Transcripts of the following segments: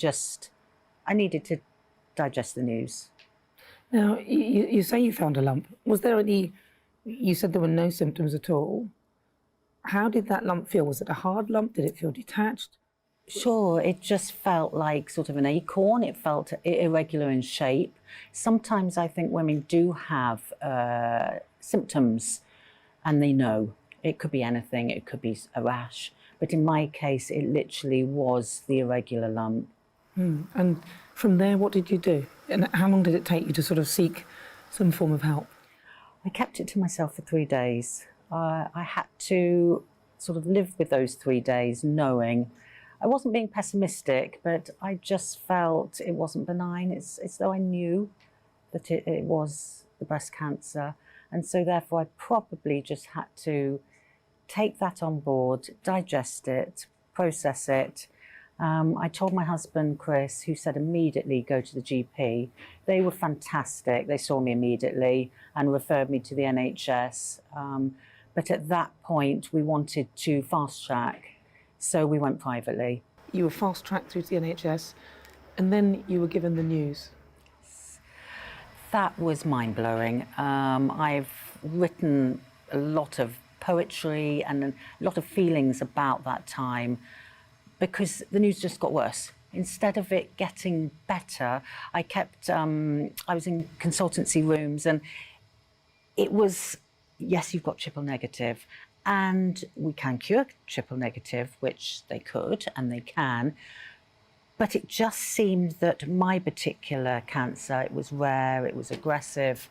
I needed to digest the news. Now, you say you found a lump. Was there any, you said there were no symptoms at all. How did that lump feel? Was it a hard lump? Did it feel detached? Sure, it just felt like sort of an acorn. It felt irregular in shape. Sometimes I think women do have symptoms and they know. It could be anything, it could be a rash. But in my case, it literally was the irregular lump. And from there, what did you do? And how long did it take you to sort of seek some form of help? I kept it to myself for 3 days. I had to sort of live with those 3 days knowing I wasn't being pessimistic, but I just felt it wasn't benign. It's though I knew that it was the breast cancer. And so therefore I probably just had to take that on board, digest it, process it. I told my husband, Chris, who said immediately go to the GP. They were fantastic. They saw me immediately and referred me to the NHS. But at that point, we wanted to fast track. So we went privately. You were fast tracked through to the NHS and then you were given the news. That was mind-blowing. I've written a lot of poetry and a lot of feelings about that time because the news just got worse. Instead of it getting better, I was in consultancy rooms and it was, yes, you've got triple negative and we can cure triple negative, which they could and they can. But it just seemed that my particular cancer, it was rare, it was aggressive,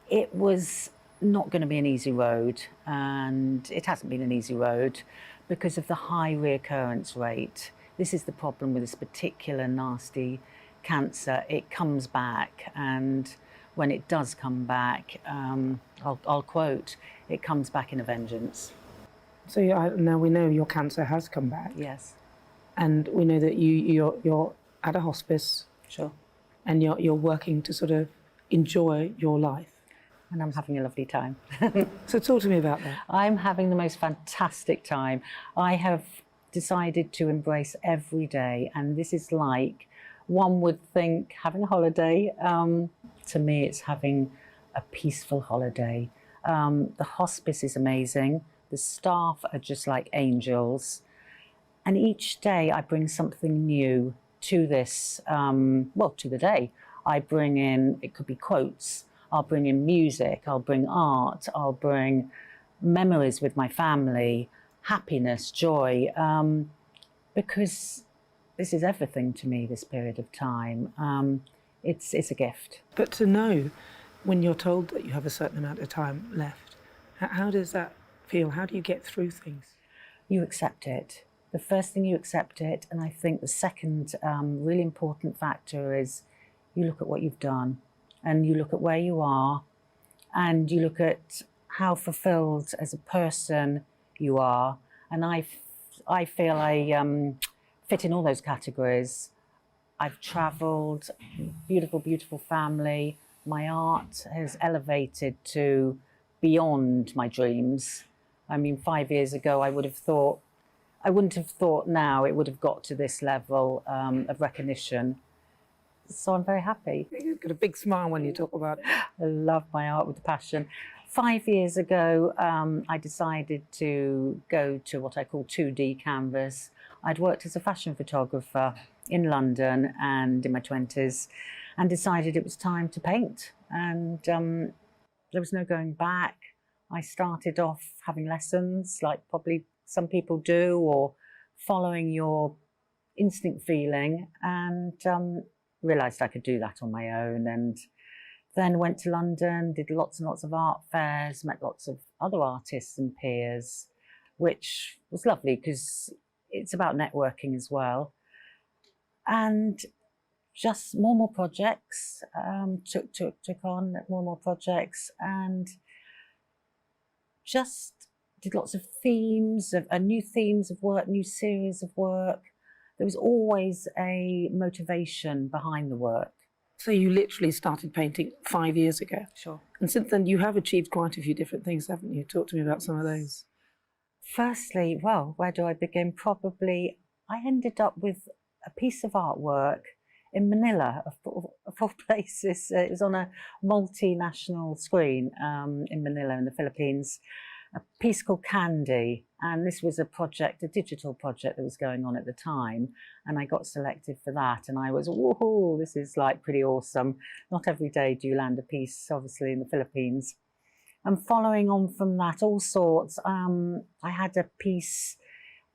it was not going to be an easy road, and it hasn't been an easy road because of the high reoccurrence rate. This is the problem with this particular nasty cancer. It comes back, and when it does come back, I'll quote, it comes back in a vengeance. So now we know your cancer has come back. Yes. And we know that you're at a hospice. Sure. And you're working to sort of enjoy your life. And I'm having a lovely time. So talk to me about that. I'm having the most fantastic time. I have decided to embrace every day, and this is like, one would think, having a holiday. To me, it's having a peaceful holiday. The hospice is amazing. The staff are just like angels. And each day I bring something new to this, to the day. I bring in, it could be quotes, I'll bring in music, I'll bring art, I'll bring memories with my family, happiness, joy, because this is everything to me, this period of time. It's a gift. But to know when you're told that you have a certain amount of time left, how does that feel? How do you get through things? You accept it. The first thing, you accept it, and I think the second really important factor is you look at what you've done and you look at where you are and you look at how fulfilled as a person you are. And I feel I fit in all those categories. I've travelled, beautiful, beautiful family. My art has elevated to beyond my dreams. I mean, 5 years ago, I wouldn't have thought now it would have got to this level of recognition. So I'm very happy. You've got a big smile when you talk about it. I love my art with passion. 5 years ago, I decided to go to what I call 2D canvas. I'd worked as a fashion photographer in London and in my 20s and decided it was time to paint. And there was no going back. I started off having lessons, like probably some people do, or following your instinct feeling, and realised I could do that on my own, and then went to London, did lots and lots of art fairs, met lots of other artists and peers, which was lovely because it's about networking as well. And just more projects, took on more projects, and just did lots of themes, new themes of work, new series of work. There was always a motivation behind the work. So you literally started painting 5 years ago? Sure. And since then you have achieved quite a few different things, haven't you? Talk to me about some of those. Firstly, well, where do I begin? Probably, I ended up with a piece of artwork in Manila, of all places. It was on a multinational screen in Manila in the Philippines, a piece called Candy. And this was a project, a digital project that was going on at the time. And I got selected for that. And I was, woohoo, this is like pretty awesome. Not every day do you land a piece, obviously, in the Philippines. And following on from that, all sorts. I had a piece,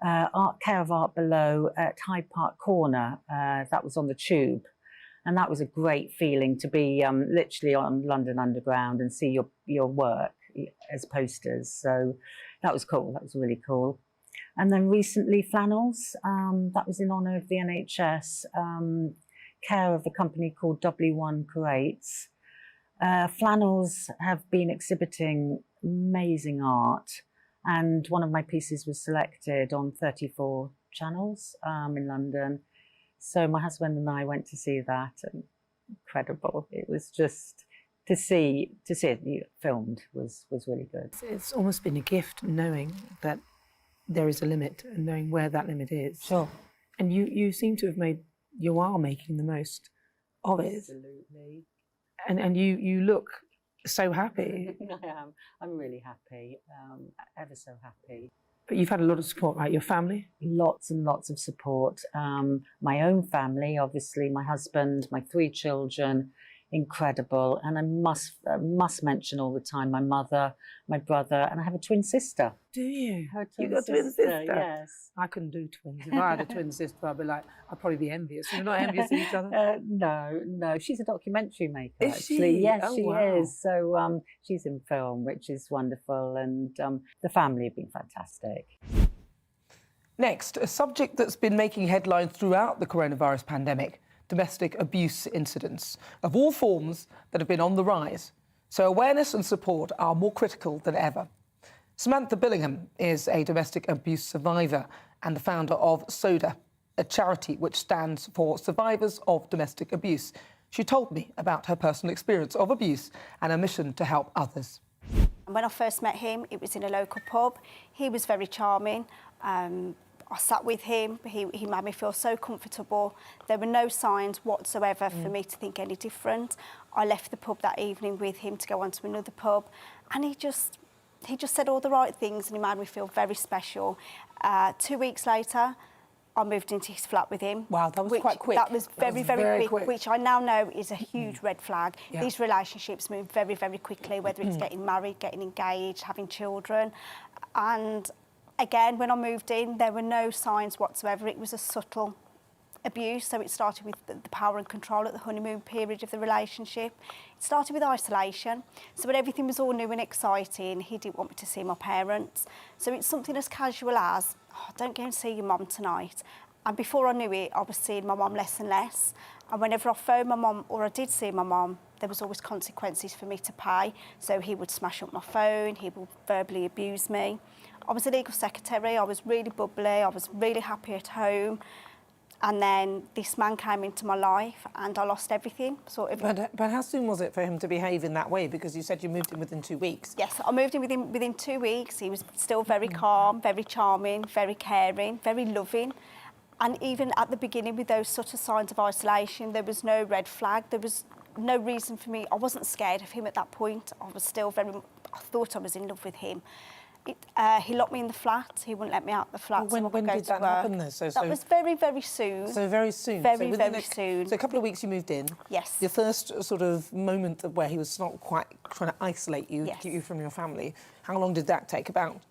Care of Art Below at Hyde Park Corner. That was on the Tube. And that was a great feeling to be literally on London Underground and see your work as posters. So that was cool. That was really cool. And then recently, flannels. That was in honour of the NHS. Care of a company called W1 Creates. Flannels have been exhibiting amazing art, and one of my pieces was selected on 34 channels in London. So my husband and I went to see that, and incredible. It was just to see it filmed was really good. It's almost been a gift knowing that there is a limit and knowing where that limit is. Sure. And you seem to have you are making the most of it. Absolutely. And you look so happy. I am. I'm really happy, ever so happy. But you've had a lot of support, right? Your family? Lots and lots of support. My own family, obviously, my husband, my 3 children, incredible. And I must mention all the time my mother, my brother, and I have a twin sister. Do you? You got a twin sister? Yes. I couldn't do twins. If I had a twin sister, I'd be like, I'd probably be envious. You're not envious of each other? No. She's a documentary maker, is actually. She? Yes, oh, she wow. is. So she's in film, which is wonderful. And the family have been fantastic. Next, a subject that's been making headlines throughout the coronavirus pandemic: domestic abuse incidents of all forms that have been on the rise. So awareness and support are more critical than ever. Samantha Billingham is a domestic abuse survivor and the founder of SODA, a charity which stands for Survivors of Domestic Abuse. She told me about her personal experience of abuse and a mission to help others. When I first met him, it was in a local pub. He was very charming. I sat with him. He made me feel so comfortable. There were no signs whatsoever for me to think any different. I left the pub that evening with him to go on to another pub, and he just said all the right things, and he made me feel very special. 2 weeks later, I moved into his flat with him. Wow, that was quite quick. That was very quick, which I now know is a huge red flag. Yeah. These relationships move very, very quickly, whether it's getting married, getting engaged, having children. And again, when I moved in, there were no signs whatsoever. It was a subtle abuse. So it started with the power and control at the honeymoon period of the relationship. It started with isolation. So when everything was all new and exciting, he didn't want me to see my parents. So it's something as casual as, oh, don't go and see your mum tonight. And before I knew it, I was seeing my mum less and less. And whenever I phoned my mum or I did see my mum, there was always consequences for me to pay. So he would smash up my phone, he would verbally abuse me. I was a legal secretary, I was really bubbly, I was really happy at home. And then this man came into my life and I lost everything. But how soon was it for him to behave in that way? Because you said you moved in within 2 weeks. Yes, I moved in within 2 weeks. He was still very calm, very charming, very caring, very loving. And even at the beginning with those sort of signs of isolation, there was no red flag. There was no reason for me. I wasn't scared of him at that point. I thought I was in love with him. He locked me in the flat. He wouldn't let me out the flat. Well, when did that happen then? That was very, very soon. So very soon. Very soon. So a couple of weeks you moved in. Yes. Your first sort of moment where he was not quite trying to isolate you, Yes. keep you from your family. How long did that take? About?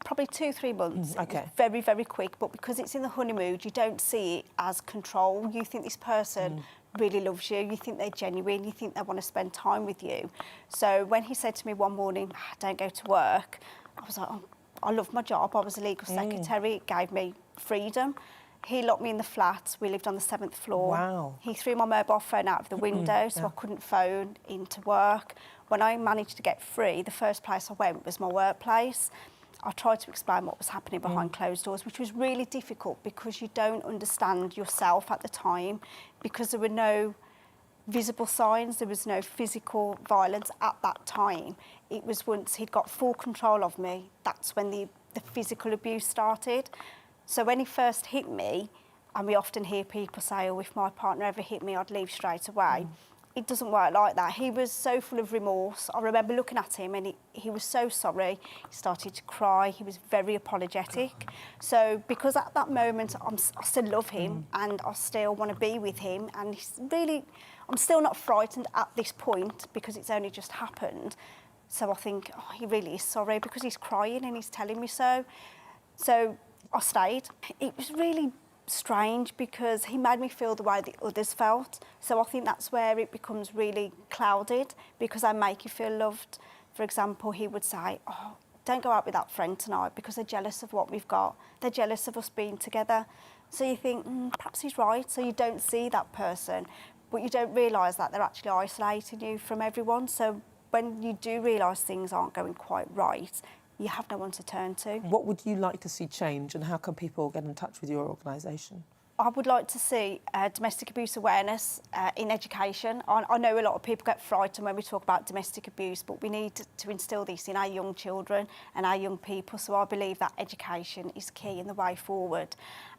Probably 2-3 months. Okay. It was very, very quick. But because it's in the honeymoon, you don't see it as control. You think this person really loves you. You think they're genuine. You think they want to spend time with you. So when he said to me one morning, don't go to work, I was like, oh, I love my job. I was a legal secretary. It gave me freedom. He locked me in the flat. We lived on the 7th floor. Wow. He threw my mobile phone out of the window, so I couldn't phone into work. When I managed to get free, the first place I went was my workplace. I tried to explain what was happening behind closed doors, which was really difficult because you don't understand yourself at the time, because there were no visible signs, there was no physical violence at that time. It was once he'd got full control of me, that's when the physical abuse started. So when he first hit me, And we often hear people say, oh, if my partner ever hit me, I'd leave straight away. It doesn't work like that. He was so full of remorse. I remember looking at him and he was so sorry. He started to cry. He was very apologetic. So because at that moment, I still love him and I still want to be with him. And I'm still not frightened at this point because it's only just happened. So I think, oh, he really is sorry because he's crying and he's telling me so. So I stayed. It was really strange because he made me feel the way the others felt. So I think that's where it becomes really clouded because I make you feel loved. For example, he would say, oh, don't go out with that friend tonight because they're jealous of what we've got. They're jealous of us being together. So you think, perhaps he's right. So you don't see that person, but you don't realise that they're actually isolating you from everyone. So when you do realise things aren't going quite right, you have no one to turn to. What would you like to see change and how can people get in touch with your organisation? I would like to see domestic abuse awareness in education. I know a lot of people get frightened when we talk about domestic abuse, but we need to instil this in our young children and our young people. So I believe that education is key in the way forward.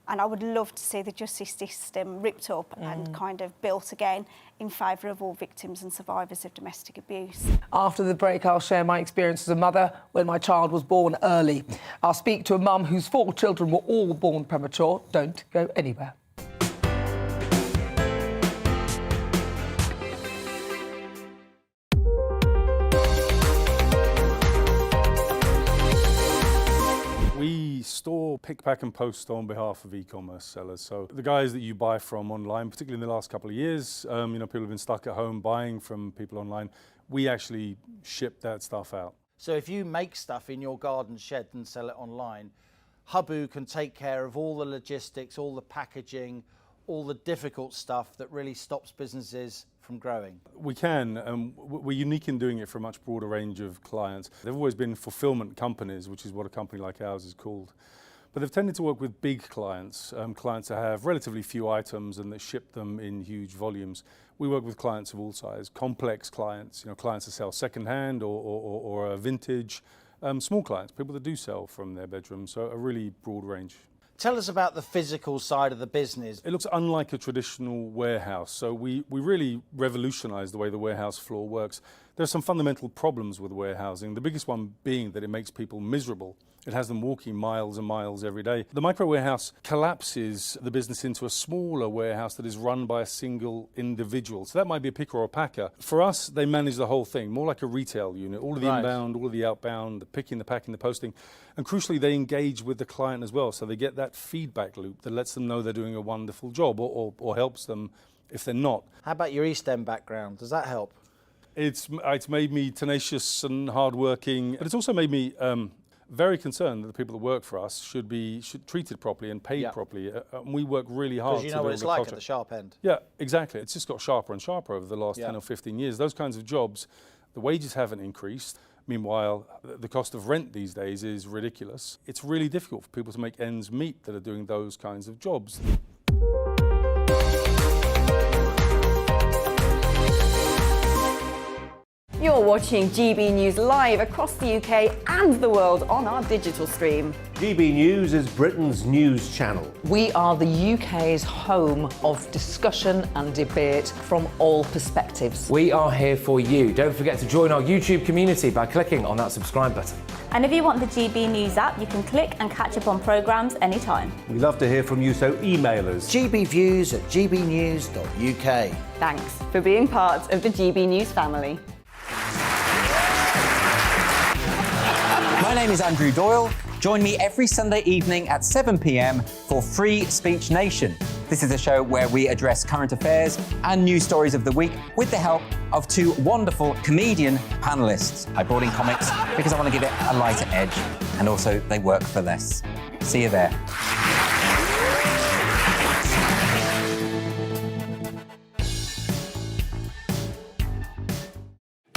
And I would love to see the justice system ripped up and kind of built again in favour of all victims and survivors of domestic abuse. After the break, I'll share my experience as a mother when my child was born early. I'll speak to a mum whose 4 children were all born premature. Don't go anywhere. We store, pick, pack and post on behalf of e-commerce sellers. So the guys that you buy from online, particularly in the last couple of years, people have been stuck at home buying from people online. We actually ship that stuff out. So if you make stuff in your garden shed and sell it online, Hubu can take care of all the logistics, all the packaging, all the difficult stuff that really stops businesses from growing. We can. We're unique in doing it for a much broader range of clients. They've always been fulfillment companies, which is what a company like ours is called. But they've tended to work with big clients, clients that have relatively few items and that ship them in huge volumes. We work with clients of all sizes, complex clients, clients that sell second-hand or a vintage, small clients, people that do sell from their bedroom, so a really broad range. Tell us about the physical side of the business. It looks unlike a traditional warehouse, so we really revolutionized the way the warehouse floor works. There are some fundamental problems with warehousing, the biggest one being that it makes people miserable. It has them walking miles and miles every day. The micro warehouse collapses the business into a smaller warehouse that is run by a single individual. So that might be a picker or a packer. For us, they manage the whole thing, more like a retail unit, all of the inbound, all of the outbound, the picking, the packing, the posting. And crucially, they engage with the client as well. So they get that feedback loop that lets them know they're doing a wonderful job or helps them if they're not. How about your East End background? Does that help? It's made me tenacious and hardworking, but it's also made me very concerned that the people that work for us should be treated properly and paid properly. We work really hard to because you know what it's like at the sharp end. Yeah, exactly. It's just got sharper and sharper over the last 10 or 15 years. Those kinds of jobs, the wages haven't increased. Meanwhile, the cost of rent these days is ridiculous. It's really difficult for people to make ends meet that are doing those kinds of jobs. You're watching GB News live across the UK and the world on our digital stream. GB News is Britain's news channel. We are the UK's home of discussion and debate from all perspectives. We are here for you. Don't forget to join our YouTube community by clicking on that subscribe button. And if you want the GB News app, you can click and catch up on programmes anytime. We love to hear from you, so email us. gbviews@gbnews.uk. Thanks for being part of the GB News family. My name is Andrew Doyle. Join me every Sunday evening at 7 p.m. for Free Speech Nation. This is a show where we address current affairs and news stories of the week with the help of 2 wonderful comedian panellists. I brought in comics because I want to give it a lighter edge, and also they work for less. See you there.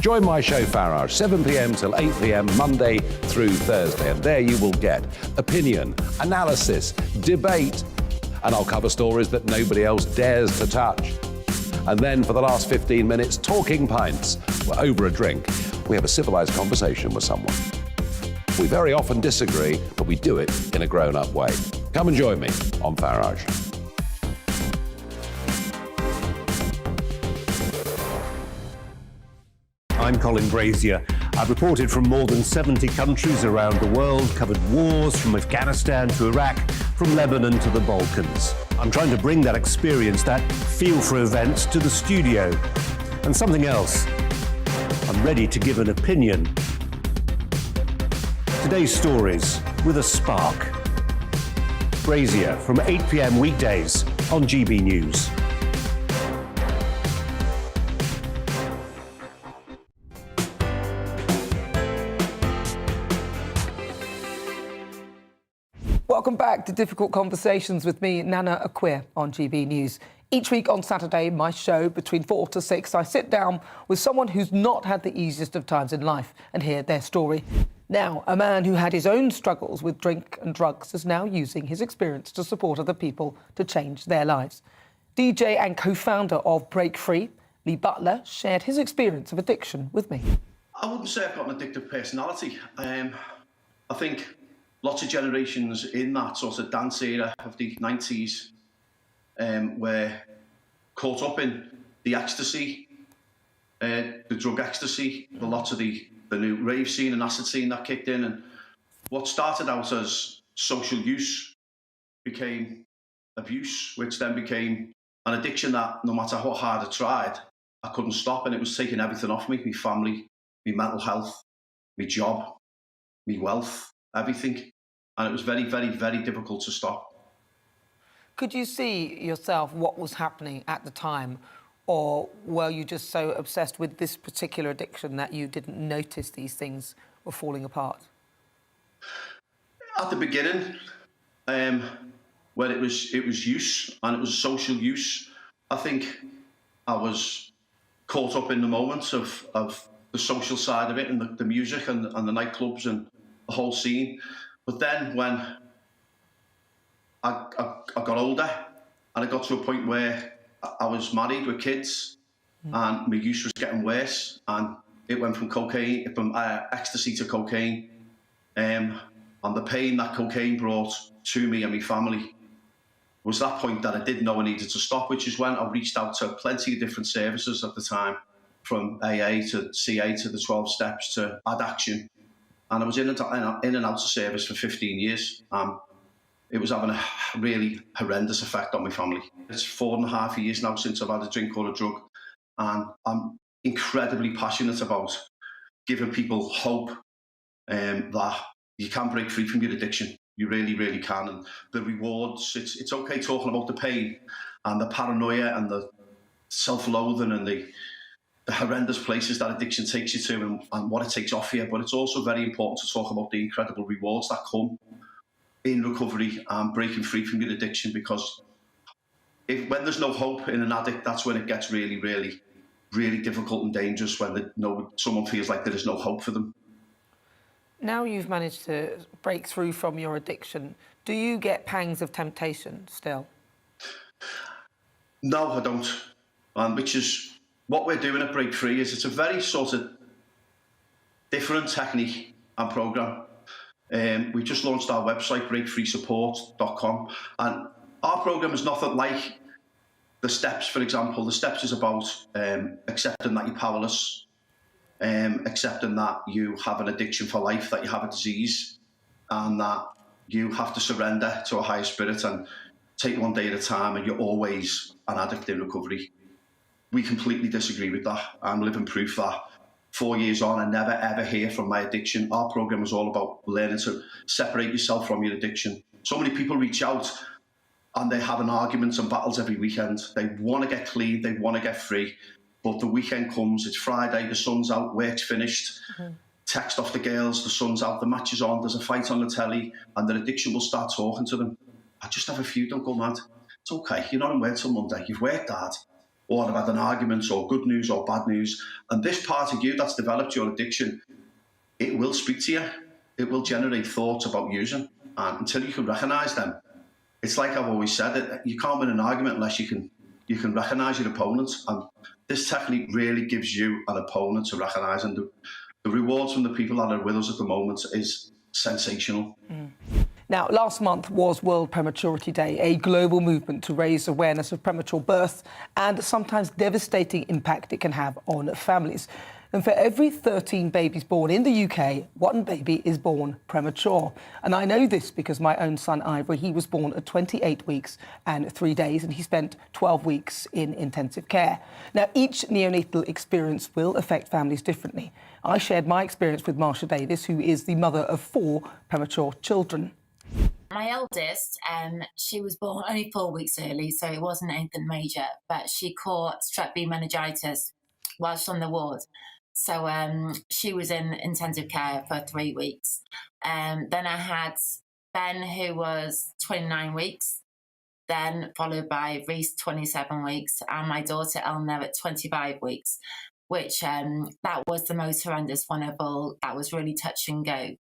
Join my show Farage, 7 p.m. till 8 p.m. Monday through Thursday, and there you will get opinion, analysis, debate, and I'll cover stories that nobody else dares to touch. And then for the last 15 minutes, talking pints. We're over a drink. We have a civilised conversation with someone. We very often disagree, but we do it in a grown-up way. Come and join me on Farage. I'm Colin Brazier. I've reported from more than 70 countries around the world, covered wars from Afghanistan to Iraq, from Lebanon to the Balkans. I'm trying to bring that experience, that feel for events, to the studio. And something else. I'm ready to give an opinion. Today's stories with a spark. Brazier from 8 p.m. weekdays on GB News. Welcome back to Difficult Conversations with me, Nana Akua, on GB News. Each week on Saturday, my show, between 4 to 6, I sit down with someone who's not had the easiest of times in life and hear their story. Now, a man who had his own struggles with drink and drugs is now using his experience to support other people to change their lives. DJ and co-founder of Break Free, Lee Butler, shared his experience of addiction with me. I wouldn't say I've got an addictive personality. I think lots of generations in that sort of dance era of the 90s were caught up in the ecstasy, the drug ecstasy, the lots of the new rave scene and acid scene that kicked in. And what started out as social use became abuse, which then became an addiction that no matter how hard I tried, I couldn't stop. And it was taking everything off me, my family, my mental health, my job, my wealth, everything. And it was very, very, very difficult to stop. Could you see yourself what was happening at the time, or were you just so obsessed with this particular addiction that you didn't notice these things were falling apart? At the beginning, when it was use and it was social use, I think I was caught up in the moment of the social side of it and the music and the nightclubs and the whole scene. But then when I got older and I got to a point where I was married with kids and my use was getting worse, and it went from ecstasy to cocaine, and the pain that cocaine brought to me and my family was that point that I didn't know I needed to stop, which is when I reached out to plenty of different services at the time, from AA to CA to the 12 steps to Addiction. And I was in and out of service for 15 years. It was having a really horrendous effect on my family. It's 4.5 years now since I've had a drink or a drug. And I'm incredibly passionate about giving people hope that you can break free from your addiction. You really, really can. And the rewards, it's okay talking about the pain and the paranoia and the self-loathing and the horrendous places that addiction takes you to and what it takes off you. But it's also very important to talk about the incredible rewards that come in recovery and breaking free from your addiction, because when there's no hope in an addict, that's when it gets really, really, really difficult and dangerous, when someone feels like there is no hope for them. Now you've managed to break through from your addiction, do you get pangs of temptation still? No, I don't. Which is what we're doing at Break Free. It's a very sort of different technique and programme. We just launched our website, breakfreesupport.com, and our programme is nothing like the steps, for example. The steps is about accepting that you're powerless, accepting that you have an addiction for life, that you have a disease, and that you have to surrender to a higher spirit and take one day at a time, and you're always an addict in recovery. We completely disagree with that. I'm living proof that 4 years on, I never ever hear from my addiction. Our programme is all about learning to separate yourself from your addiction. So many people reach out and they're having arguments and battles every weekend. They want to get clean, they want to get free, but the weekend comes, it's Friday, the sun's out, work's finished, text off the girls, the sun's out, the match is on, there's a fight on the telly, and their addiction will start talking to them. I just have a few, don't go mad. It's okay, you're not in work till Monday, you've worked hard, or I've had an argument, or good news or bad news, and this part of you that's developed your addiction, it will speak to you, it will generate thoughts about using, and until you can recognise them, it's like I've always said, you can't win an argument unless you can recognise your opponent, and this technique really gives you an opponent to recognise, and the rewards from the people that are with us at the moment is sensational. Now, last month was World Prematurity Day, a global movement to raise awareness of premature birth and the sometimes devastating impact it can have on families. And for every 13 babies born in the UK, one baby is born premature. And I know this because my own son, Ivory, he was born at 28 weeks and 3 days, and he spent 12 weeks in intensive care. Now, each neonatal experience will affect families differently. I shared my experience with Marsha Davis, who is the mother of 4 premature children. My eldest, she was born only 4 weeks early, so it wasn't anything major, but she caught strep B meningitis whilst on the ward. So she was in intensive care for 3 weeks. Then I had Ben, who was 29 weeks, then followed by Reese, 27 weeks, and my daughter Eleanor at 25 weeks, which that was the most horrendous one of all. That was really touch and go.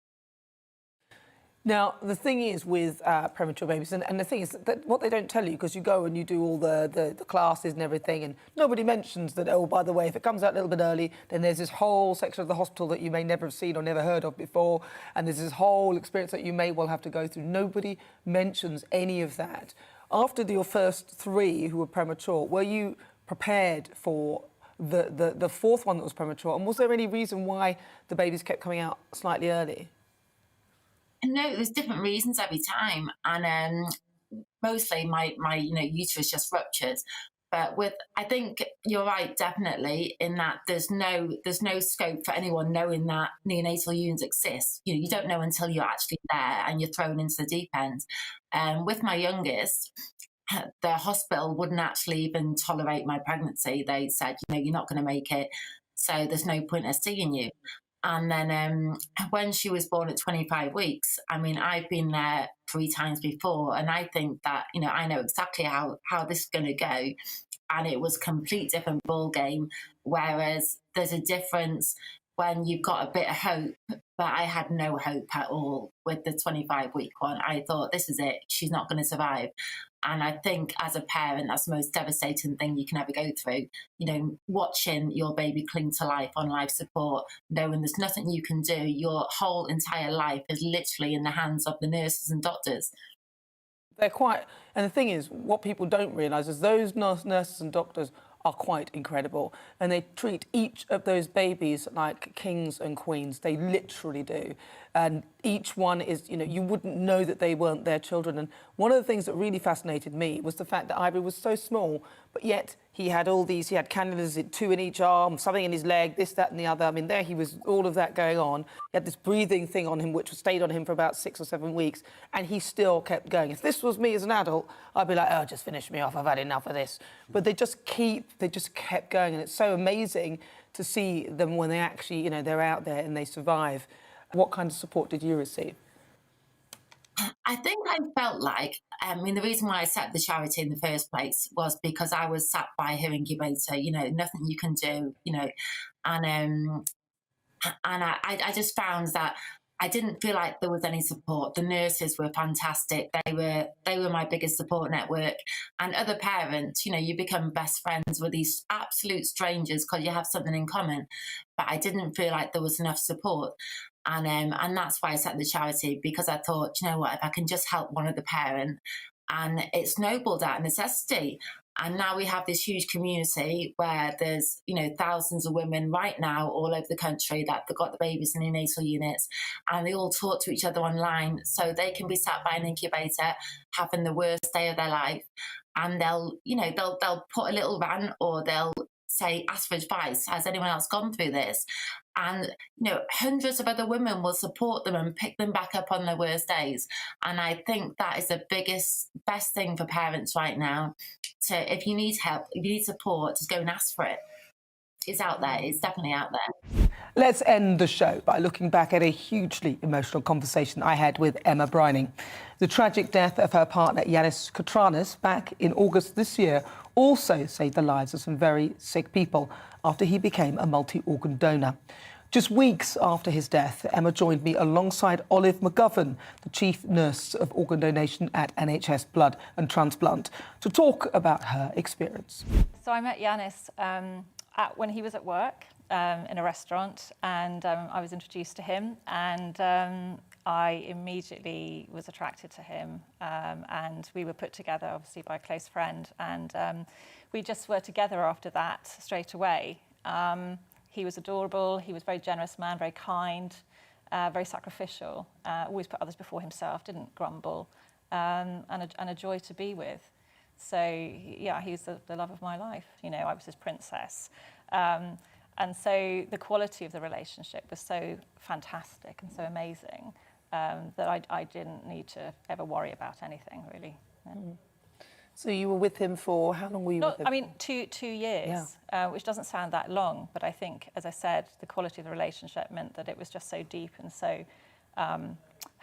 Now, the thing is with premature babies, and the thing is that what they don't tell you, because you go and you do all the classes and everything, and nobody mentions that, oh, by the way, if it comes out a little bit early, then there's this whole section of the hospital that you may never have seen or never heard of before, and there's this whole experience that you may well have to go through. Nobody mentions any of that. After your first 3 who were premature, were you prepared for the 4th one that was premature? And was there any reason why the babies kept coming out slightly early? No, there's different reasons every time, and mostly my uterus just ruptured. But I think you're right, definitely, in that there's no scope for anyone knowing that neonatal units exist. You don't know until you're actually there and you're thrown into the deep end. With my youngest, the hospital wouldn't actually even tolerate my pregnancy. They said, you're not going to make it, so there's no point in seeing you. And then when she was born at 25 weeks, I mean, I've been there 3 times before, and I think that, I know exactly how this is going to go. And it was a complete different ball game, whereas there's a difference when you've got a bit of hope, but I had no hope at all with the 25-week one. I thought, this is it, she's not going to survive. And I think as a parent, that's the most devastating thing you can ever go through. Watching your baby cling to life on life support, knowing there's nothing you can do. Your whole entire life is literally in the hands of the nurses and doctors. They're quite, and the thing is, what people don't realise is those nurses and doctors are quite incredible, and they treat each of those babies like kings and queens. They literally do, and each one is, you wouldn't know that they weren't their children. And one of the things that really fascinated me was the fact that Ivory was so small, but yet he had he had cannulas, 2 in each arm, something in his leg, this, that and the other. I mean, there he was, all of that going on. He had this breathing thing on him, which stayed on him for about 6 or 7 weeks, and he still kept going. If this was me as an adult, I'd be like, oh, just finish me off, I've had enough of this. But they just kept going, and it's so amazing to see them when they actually, they're out there and they survive. What kind of support did you receive? I think I felt like, the reason why I set up the charity in the first place was because I was sat by her incubator, nothing you can do, and I just found that I didn't feel like there was any support. The nurses were fantastic. They were my biggest support network. And other parents, you become best friends with these absolute strangers because you have something in common. But I didn't feel like there was enough support. And that's why I set the charity, because I thought, what, if I can just help one of the parent, and it snowballed out of necessity. And now we have this huge community where there's, thousands of women right now all over the country that have got the babies in neonatal units, and they all talk to each other online, so they can be sat by an incubator having the worst day of their life, and they'll put a little rant, or they'll say, ask for advice. Has anyone else gone through this? And, hundreds of other women will support them and pick them back up on their worst days. And I think that is the best thing for parents right now. If you need help, if you need support, just go and ask for it. It's out there. It's definitely out there. Let's end the show by looking back at a hugely emotional conversation I had with Emma Brining. The tragic death of her partner, Yanis Kotranis, back in August this year, also saved the lives of some very sick people after he became a multi-organ donor. Just weeks after his death, Emma joined me alongside Olive McGovern, the chief nurse of organ donation at NHS Blood and Transplant, to talk about her experience. So I met Yanis when he was at work in a restaurant, and I was introduced to him, and I immediately was attracted to him, and we were put together obviously by a close friend, and we just were together after that straight away. He was adorable. He was a very generous man, very kind, very sacrificial, always put others before himself, didn't grumble, and a joy to be with. So, yeah, he was the love of my life. You know, I was his princess. And so the quality of the relationship was so fantastic and so amazing that I didn't need to ever worry about anything, really. Yeah. So you were with him for, how long were you with him? I mean, 2 years, which doesn't sound that long, but I think, as I said, the quality of the relationship meant that it was just so deep and so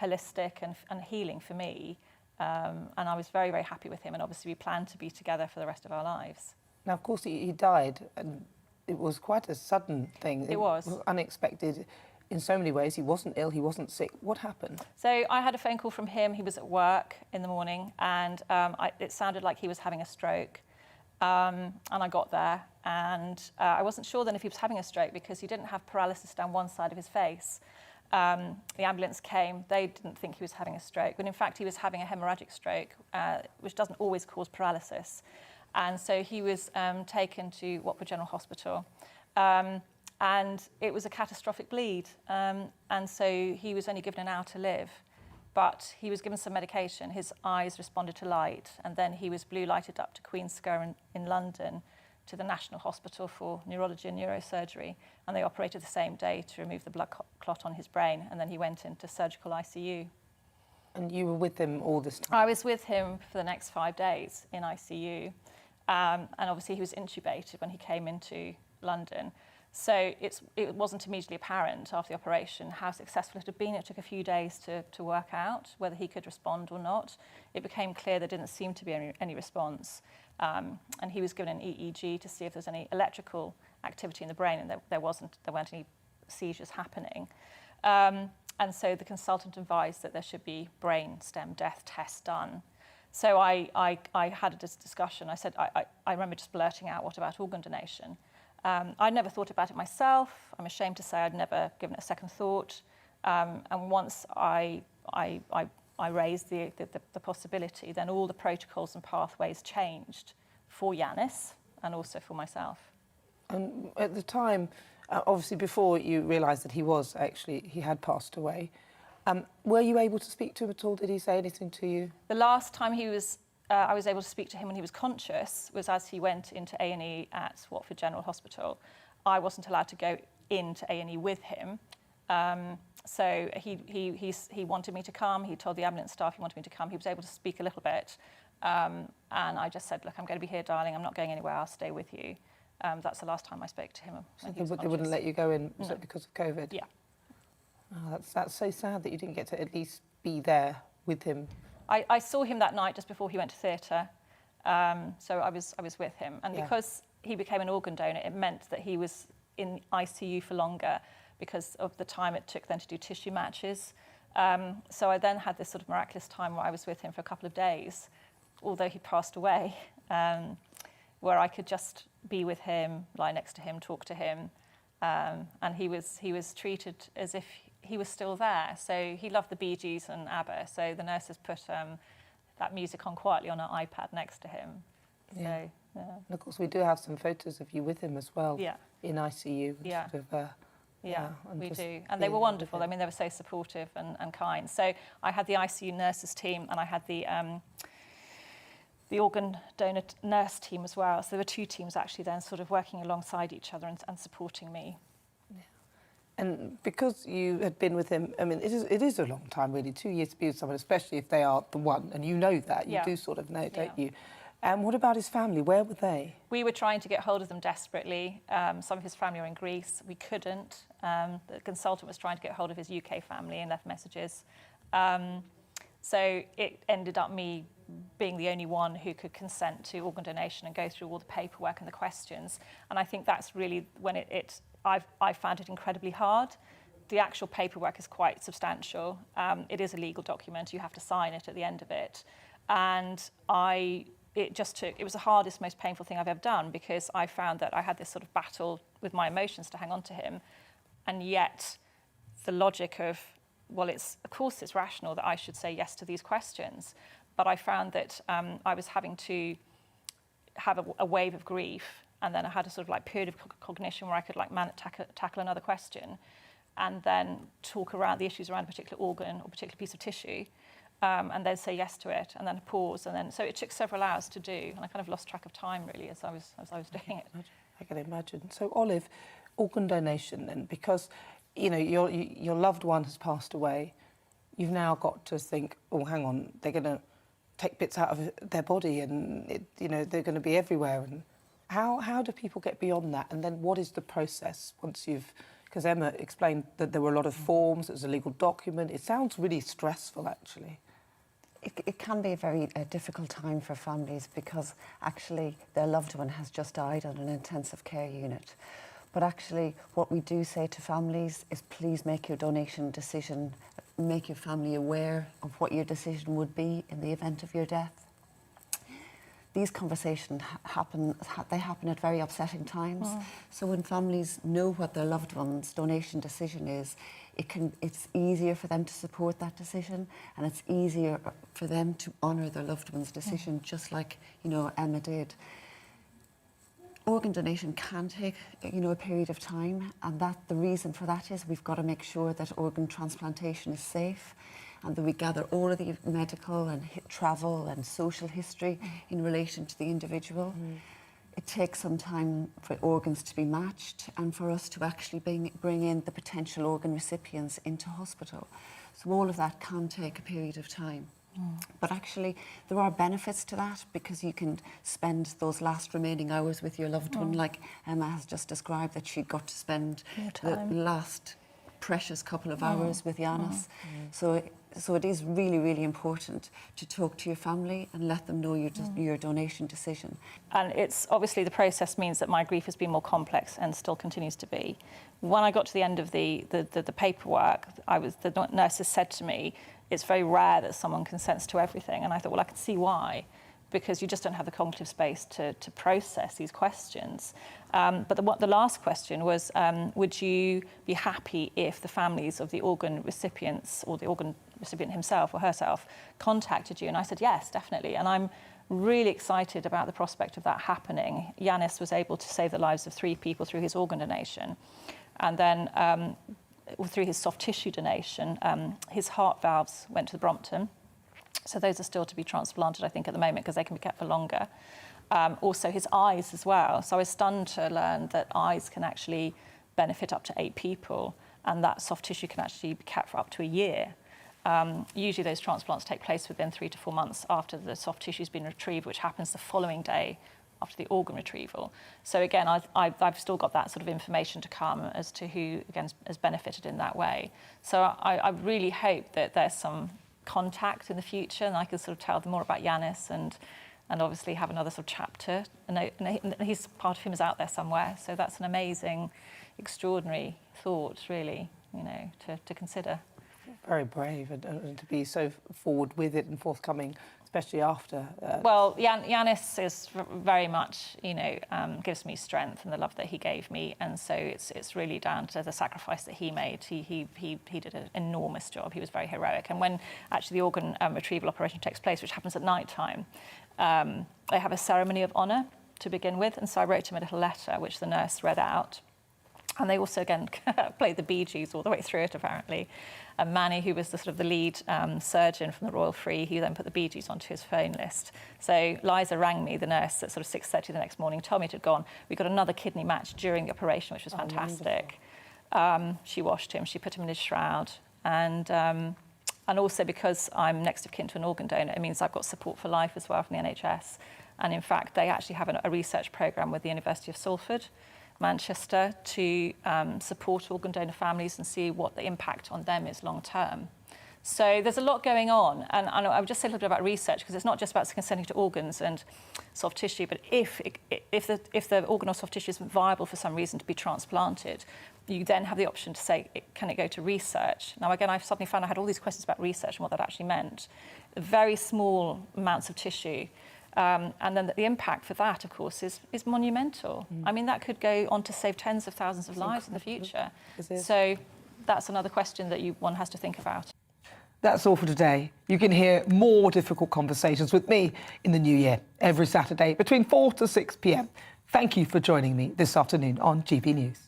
holistic and healing for me. And I was very, very happy with him, and obviously we planned to be together for the rest of our lives. Now, of course, he died, and it was quite a sudden thing. It was. Unexpected in so many ways. He wasn't ill, he wasn't sick. What happened? So I had a phone call from him. He was at work in the morning, and it sounded like he was having a stroke. And I got there, and I wasn't sure then if he was having a stroke because he didn't have paralysis down one side of his face. The ambulance came. They didn't think he was having a stroke, but in fact he was having a hemorrhagic stroke, which doesn't always cause paralysis. And so he was taken to Watford General Hospital. And it was a catastrophic bleed. And so he was only given an hour to live, but he was given some medication. His eyes responded to light, and then he was blue lighted up to Queen's Square in London to the National Hospital for Neurology and Neurosurgery. And they operated the same day to remove the blood clot on his brain. And then he went into surgical ICU. And you were with him all this time? I was with him for the next 5 days in ICU. And obviously he was intubated when he came into London. So it wasn't immediately apparent after the operation how successful it had been. It took a few days to work out whether he could respond or not. It became clear there didn't seem to be any response. And he was given an EEG to see if there's any electrical activity in the brain, and there weren't any seizures happening. And so the consultant advised that there should be brain stem death tests done. So I had a discussion. I said, I remember just blurting out, what about organ donation? I'd never thought about it myself. I'm ashamed to say I'd never given it a second thought. And once I raised the possibility, then all the protocols and pathways changed for Yanis and also for myself. And at the time, obviously before you realised that he had passed away, were you able to speak to him at all? Did he say anything to you? The last time I was able to speak to him when he was conscious was as he went into A&E at Watford General Hospital. I wasn't allowed to go into A&E with him. So he wanted me to come. He told the ambulance staff he wanted me to come. He was able to speak a little bit. And I just said, look, I'm going to be here, darling. I'm not going anywhere. I'll stay with you. That's the last time I spoke to him. They wouldn't let you go in, was it because of COVID? Yeah. Oh, that's so sad that you didn't get to at least be there with him. I saw him that night just before he went to theatre. So I was with him. And because he became an organ donor, it meant that he was in ICU for longer because of the time it took then to do tissue matches. So I then had this sort of miraculous time where I was with him for a couple of days, although he passed away, where I could just be with him, lie next to him, talk to him. And he was treated as if he was still there. So he loved the Bee Gees and ABBA. So the nurses put that music on quietly on an iPad next to him. So, yeah. And of course, we do have some photos of you with him as well. Yeah. In ICU. Yeah. Sort of, yeah, we do. And they were wonderful. I mean, they were so supportive and kind. So I had the ICU nurses team, and I had the organ donor nurse team as well. So there were 2 teams actually then sort of working alongside each other and supporting me. Yeah. And because you had been with him, I mean, it is a long time really, 2 years to be with someone, especially if they are the one, and you know that, you do sort of know, don't you? And what about his family? Where were they? We were trying to get hold of them desperately. Some of his family were in Greece. We couldn't. The consultant was trying to get hold of his UK family and left messages. So it ended up me being the only one who could consent to organ donation and go through all the paperwork and the questions. And I think that's really when I found it incredibly hard. The actual paperwork is quite substantial. It is a legal document. You have to sign it at the end of it. And it was the hardest, most painful thing I've ever done, because I found that I had this sort of battle with my emotions to hang on to him. And yet the logic of, well, of course it's rational that I should say yes to these questions. But I found that I was having to have a wave of grief and then I had a sort of like period of cognition where I could like tackle another question, and then talk around the issues around a particular organ or particular piece of tissue, and then say yes to it, and then pause, and then so it took several hours to do, and I kind of lost track of time really as I was doing it. I can imagine. So Olive, organ donation then, because you know your loved one has passed away, you've now got to think, oh, hang on, they're going to take bits out of their body, and they're going to be everywhere. And how do people get beyond that? And then what is the process once you've? Because Emma explained that there were a lot of forms. It was a legal document. It sounds really stressful, actually. It can be a very difficult time for families because actually their loved one has just died on an intensive care unit. But actually what we do say to families is please make your donation decision, make your family aware of what your decision would be in the event of your death. These conversations happen at very upsetting times. So when families know what their loved one's donation decision is, it's easier for them to support that decision, and it's easier for them to honour their loved one's decision, just like Emma did. Organ donation can take a period of time, and the reason for that is we've got to make sure that organ transplantation is safe, and that we gather all of the medical and travel and social history in relation to the individual. It takes some time for organs to be matched and for us to actually bring in the potential organ recipients into hospital. So all of that can take a period of time. But actually there are benefits to that because you can spend those last remaining hours with your loved one, like Emma has just described that she got to spend the last precious couple of hours with Yanis. So it is really, really important to talk to your family and let them know your donation decision. And it's obviously the process means that my grief has been more complex and still continues to be. When I got to the end of the paperwork, the nurses said to me, it's very rare that someone consents to everything. And I thought, well, I can see why, because you just don't have the cognitive space to process these questions. But the last question was, would you be happy if the families of the organ recipients or the organ recipient himself or herself contacted you? And I said, yes, definitely. And I'm really excited about the prospect of that happening. Yanis was able to save the lives of 3 people through his organ donation. And then through his soft tissue donation, his heart valves went to the Brompton. So those are still to be transplanted, I think, at the moment, because they can be kept for longer. Also his eyes as well. So I was stunned to learn that eyes can actually benefit up to 8 people, and that soft tissue can actually be kept for up to a year. Usually those transplants take place within 3 to 4 months after the soft tissue's been retrieved, which happens the following day after the organ retrieval. So again, I've still got that sort of information to come as to who, again, has benefited in that way. So I really hope that there's some contact in the future, and I can sort of tell them more about Yanis and obviously have another sort of chapter. And his part of him is out there somewhere. So that's an amazing, extraordinary thought, really, to consider. Very brave and to be so forward with it and forthcoming, especially after. Well, Yanis is very much, gives me strength and the love that he gave me, and so it's really down to the sacrifice that he made. He did an enormous job. He was very heroic. And when actually the organ retrieval operation takes place, which happens at night time, they have a ceremony of honour to begin with, and so I wrote him a little letter which the nurse read out. And they also, again, played the Bee Gees all the way through it, apparently. And Manny, who was the lead surgeon from the Royal Free, he then put the Bee Gees onto his phone list. So Liza rang me, the nurse, at sort of 6:30 the next morning, told me it had gone. We got another kidney match during the operation, which was fantastic. She washed him, she put him in his shroud. And also because I'm next of kin to an organ donor, it means I've got support for life as well from the NHS. And in fact, they actually have a research programme with the University of Salford, Manchester, to support organ donor families and see what the impact on them is long term. So there's a lot going on, and I would just say a little bit about research, because it's not just about consenting to organs and soft tissue, but if the organ or soft tissue isn't viable for some reason to be transplanted, you then have the option to say, can it go to research? Now again, I've suddenly found I had all these questions about research and what that actually meant. Very small amounts of tissue. And then the impact for that, of course, is monumental. I mean, that could go on to save tens of thousands of lives in the future. So that's another question that one has to think about. That's all for today. You can hear more difficult conversations with me in the new year, every Saturday between 4 to 6 p.m. Thank you for joining me this afternoon on GB News.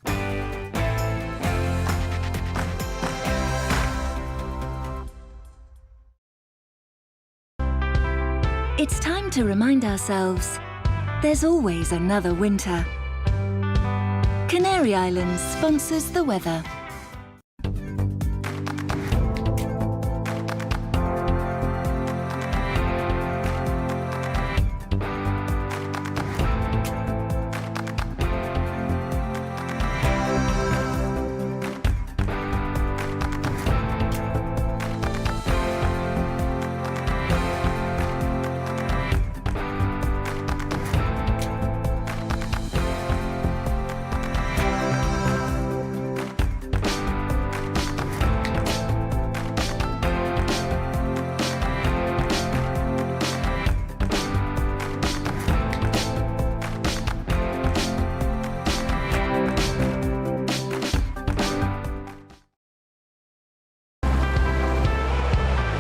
It's time to remind ourselves there's always another winter. Canary Islands sponsors the weather.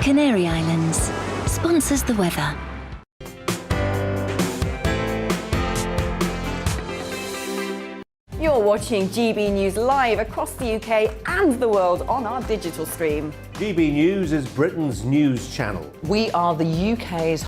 Canary Islands sponsors the weather. You're watching GB News live across the UK and the world on our digital stream. GB News is Britain's news channel. We are the UK's